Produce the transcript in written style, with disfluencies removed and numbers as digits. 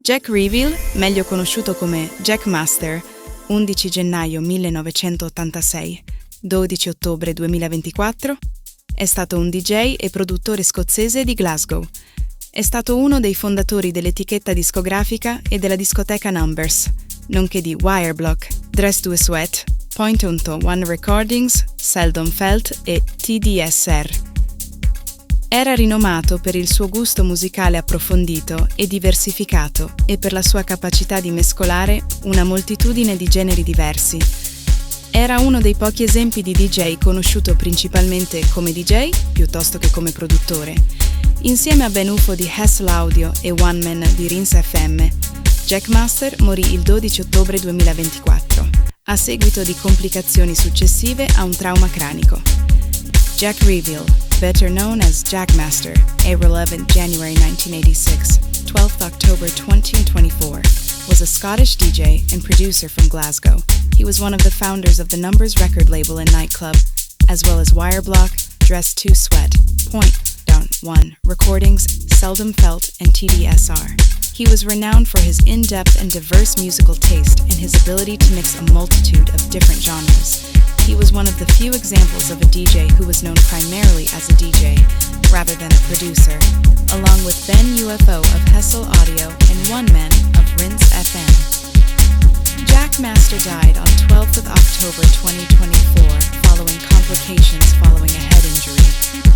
Jack Revill, meglio conosciuto come Jackmaster, 11 gennaio 1986, 12 ottobre 2024, è stato un DJ e produttore scozzese di Glasgow. È stato uno dei fondatori dell'etichetta discografica e della discoteca Numbers, nonché di Wireblock, Dress to Sweat, Point.One Recordings, Seldom Felt e TDSR. Era rinomato per il suo gusto musicale approfondito e diversificato e per la sua capacità di mescolare una moltitudine di generi diversi. Era uno dei pochi esempi di DJ conosciuto principalmente come DJ piuttosto che come produttore. Insieme a Ben UFO di Hessle Audio e Oneman di Rins FM, Jackmaster morì il 12 ottobre 2024, a seguito di complicazioni successive a un trauma cranico. Jack Revill, better known as Jackmaster, April 11, January 1986, 12th October 2024, was a Scottish DJ and producer from Glasgow. He was one of the founders of the Numbers record label and nightclub, as well as Wireblock, Dress to Sweat, Point.One Recordings, Seldom Felt and TDSR. He was renowned for his in-depth and diverse musical taste and his ability to mix a multitude of different genres. He was one of the few examples of a DJ who was known primarily as a DJ, rather than a producer, along with Ben UFO of Hessle Audio and Oneman of Rins FM. Jackmaster died on 12th of October 2024 following complications following a head injury.